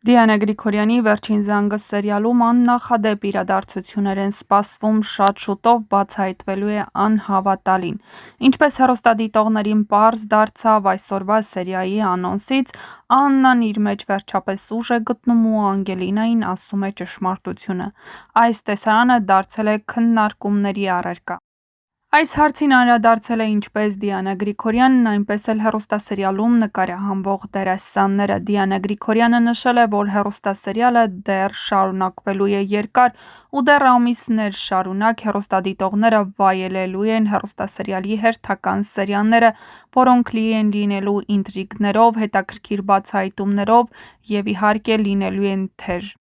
Դիանա Գրիգորյանի «Վերջին զանգը» սերիալում աննախադեպ իրադարձություններ են սպասվում, շատ շուտով բացահայտվելու է անհավատալին։ Ինչպես հեռուստադիտողներին պարզ դարձավ այսօրվա սերիայի անոնսից, Աննան իր մեջ վերջապես ուժ է գտնում ու Անգելինային ասում է ճշմարտությունը։ Այս տեսարանը դարձել է քննարկումների առարկա։ Այս հարցին անդրադարձել է ինչպես Դիանա Գրիգորյանն, այնպես էլ հեռուստասերիալում նկարահանվող դերասանները։ Դիանա Գրիգորյանը նշել է, որ հեռուստասերիալը դեռ շարունակվելու է երկար ու դեռ ամիսներ շարունակ հեռուստադիտողները վայելելու են հեռուստասերիալի հերթական սերիաները, որոնք լի են լինելու ինտրիգներով, հետաքրքիր բացահայտումներով և իհարկե լինելու են թեժ։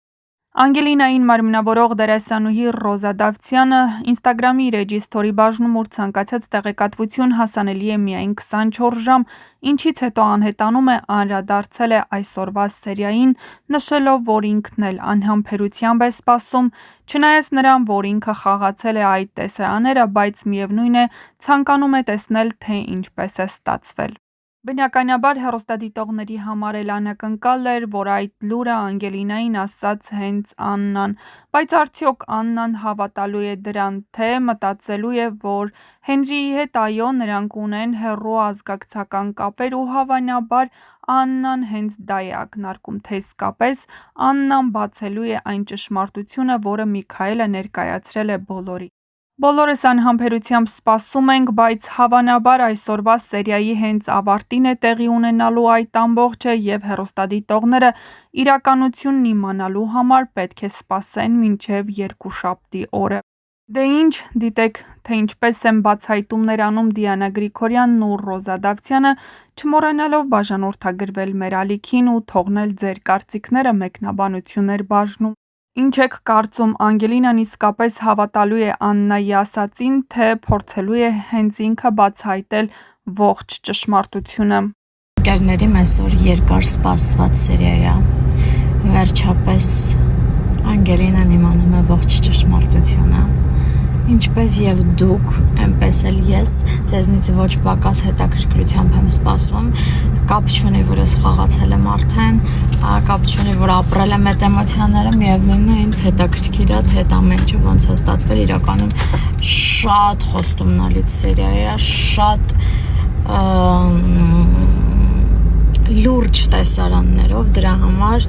Անգելինային մարմնավորող դերասանուհի Ռոզա Դավթյանը Ինստագրամի իր էջի սթորի բաժնում ուր ցանկացած տեղեկատվություն հասանելի է միայն 24 ժամ, ինչից հետո անհետանում է անդրադարձել է այսօրվա սերիային, նշելով, որ ինքն էլ անհամբերությամբ է սպասում, չնայած նրան, որ ինքը խաղացել է այդ տեսարանները, բայց միևնույն է ցանկանում է տեսնել, թե ինչպես է ստացվել։ Բնականաբար հեռուստադիտողների համար էլ անակնկալ էր, որ այդ լուրը Անգելինային ասաց հենց Աննան, բայց արդյոք Աննան հավատալու է դրան, թե մտածելու է, որ Հենրիի հետ այո, նրանք ունեն հեռու ազգակցական կապեր ու հավանաբար Աննան հենց դա է ակնարկում, թե իսկապես Աննան բացելու է այն ճշմարտությունը, որը Միքայելը ներկայացրել է բոլորին։ Բոլորս անհամբերությամբ սպասում ենք, բայց հավանաբար այսօրվա սերիայի հենց ավարտին է տեղի ունենալու այդ ամբողջը և հեռուստադիտողները իրականությունն իմանալու համար պետք է սպասեն մինչև երկուշաբթի օրը։ Դե ինչ, դիտեք, թե ինչպես են բացահայտումներ անում Դիանա Գրիգորյանն ու Ռոզա Դավթյանը, չմոռանալով բաժանորդագրվել մեր ալիքին ու թողնել ձեր կարծիքները մեկնաբանություններ բաժնում։ Ինչ եք կարծում, Անգելինան իսկապես հավատալու է Աննայի ասածին, թե փորձելու է հենց ինքը բացահայտել ողջ ճշմարտությունը։ Ընկերների այսօր երկար սպասված սերիա է։ Վերջապես Անգելինան իմանում է ողջ ճշմարտությունը։ Ինչպես եւ դուք, այնպես էլ ես ձեզնից ոչ պակաս հետաքրքրությամբ եմ սպասում, կապ չունի, որ ես խաղացել եմ արդեն, կապ չունի, որ ապրել եմ այդ էմոցիաները, միևնույնն է ինձ հետաքրքիր է, թե այդ ամեն ինչը ոնց է ստացվել, իրականում շատ խոստումնալից սերիա է, շատ լուրջ տեսարաններով, դրա համար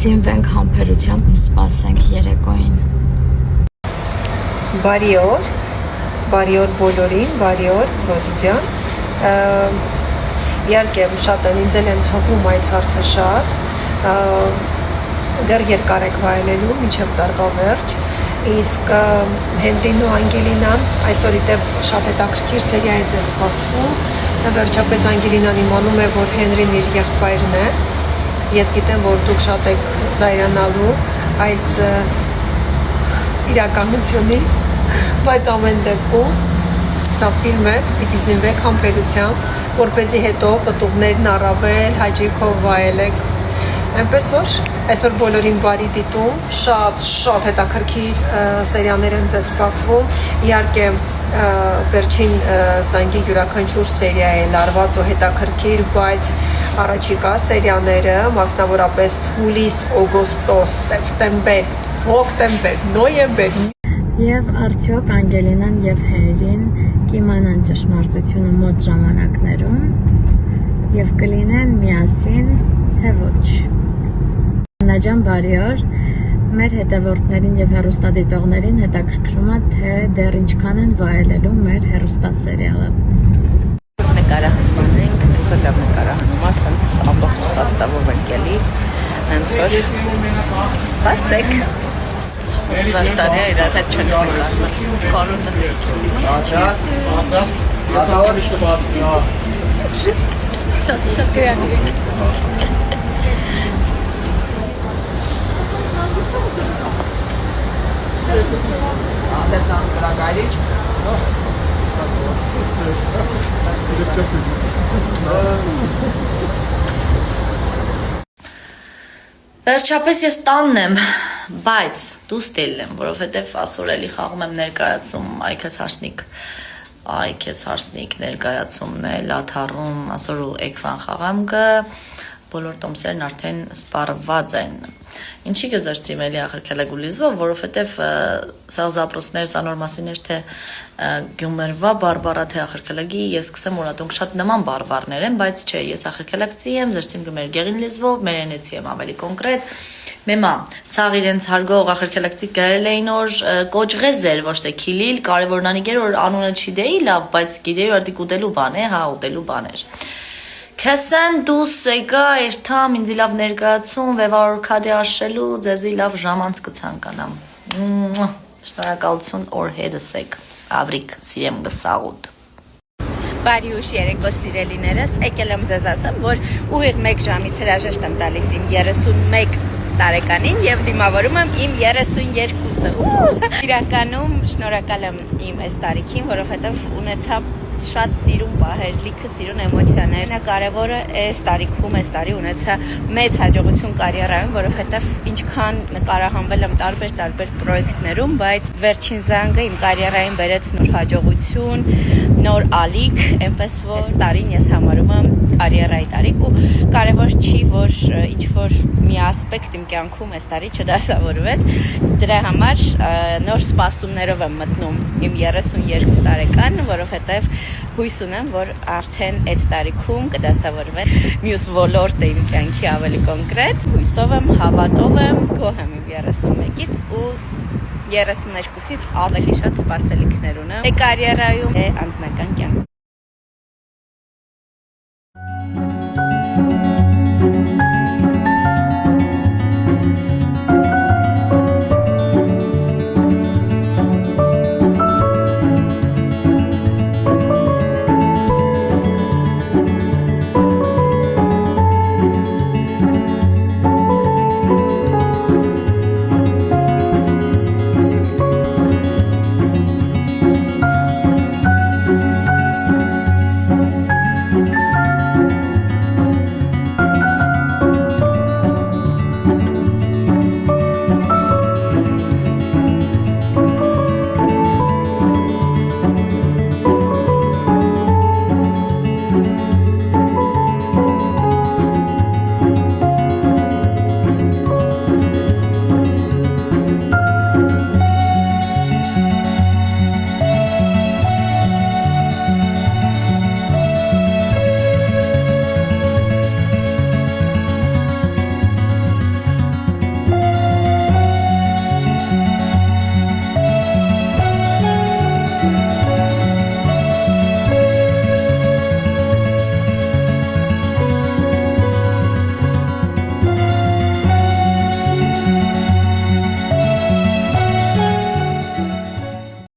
զինվենք համբերությամբ ու սպասենք երեկոյին։ Բարի օր բոլորին, բարի օր Ռոզի ջան։ Իհարկե շատ են ինձ են հղում այդ հարցը շատ, դեռ երկար եք վայելելու մինչև տարվա վերջ, իսկ Հենրին ու Անգելինան այսօր իդեպ շատ հետաքրքիր սերիա է ձեզ սպասվում, վերջապես Անգելինան իմանում է, որ Հենրին իր եղբայրն է, ես գիտեմ, որ դուք շատ եք զայրանալու այս իրականությունից, բայց ամեն դեպքում սա ֆիլմ է, պիտի զինվեք համբերությամբ, որպեսզի հետո պտուղներն առավել հաճույքով վայելեք։ Այնպես որ այսօր բոլորին բարի դիտում, շատ հետաքրքիր սերիաներ են ձեզ սպասվում, իհարկե վերջին զանգի յուրաքանչյուր սերիա է լարված ու հետաքրքիր, բայց առաջիկա սերիաները, մասնավորապես հուլիս, օգոստոս, սեպտեմբեր, հոկտեմբեր, նոյեմբեր։ Եվ արդյոք Անգելինան և Հենրին կիմանան ճշմարտությունը մոտ ժամանակներում և կլինեն միասին, թե ոչ։ Աննա ջան, բարի օր։ Մեր հետևորդներին և հեռուստադիտողներին հետաքրքրում է, թե դեռ ինչքան են վայելելու մեր հեռուստասերիալը։ Նկարահանման ենք, այսօր լավ նկարահանում, ասենց ամբողջ սաստավով ենք էլի, հենց որ սպասեք, զարտարյա իրար հետ չենք մեկարվել, կարոտը շատ գրյակվի։ Վերջապես ես տանն եմ, բայց դուստ եմ, որովհետև ասոր էլի խաղում եմ ներկայացում, այ քեզ հարսնիկ ներկայացումն է, լաթարում, ասոր ու էկվան խաղամ գը, բոլոր տոմսերն արդեն սպառված են։ Ինչի կզրծիմ էլի ախրկելագու լիզվով, որովհետև սա զապրոցներ, սա նոր մասիներ, թե գյումերվա բարբարա, թե ախրկելագի, ես կսեմ որատոնք շատ նման բարբարներ են, բայց չէ, ես ախրկելագցի եմ, զրծիմ գմեր գեղին լիզվով, մերենեցի եմ ավելի կոնկրետ, մեմա, սաղ իրենց հարգող ախրկելագցի գարել էին որ կոճղեզ էր, ոչ թե քիլիլ, կարևորն անիգեր, որ անունը չի դեի լավ, բայց գիտեի, որ դիք ուտելու բան է, հա, ուտելու բան էր։ Քեսեն դուս եկա երթամ ինձ լավ ներկայացում վեվարոր քադի աշելու ձեզի լավ ժամանց կցանկանամ շնորհակալություն օր հետս եք Աբրիկ սիրեմ գսաղուտ Բարի ուշ երեկո սիրելիներս, եկել եմ ձեզ ասեմ, որ ուղիղ 1 ժամից հրաժեշտ եմ տալիս իմ 31 տարեկանին եւ դիմավորում եմ իմ 32-ը։ Իրականում շնորհակալ եմ իմ այս տարիքին, որովհետեւ ունեցա շատ սիրուն պահեր, լիքը սիրուն էմոցիաներ։ Կարևորը այս տարիքում, այս տարի ունեցա մեծ հաջողություն կարիերայում, որովհետև ինչքան նկարահանվել եմ տարբեր պրոյեկտներում, բայց վերջին զանգը իմ կարիերային բերեց նոր հաջողություն, նոր ալիք, այնպես որ այս տարին ես համարում եմ կարիերայի տարիք ու կարևոր չի, որ ինչ-որ մի ասպեկտ իմ կյանքում այս տարի չդասավորվեց։ Դրա համար նոր սպասումներով եմ մտնում իմ 32 տարեկան, որովհետև հույս ունեմ, որ արդեն այդ տարիքում կդասավորվեն մյուս ոլորտը իմ կյանքի ավելի կոնկրետ։ Հույսով եմ, հավատով եմ, գոհ եմ իմ 31-ից ու 32-ից ավելի շատ սպասելիքներ ունեմ։ Կարիերայում, անձնական կյանքում։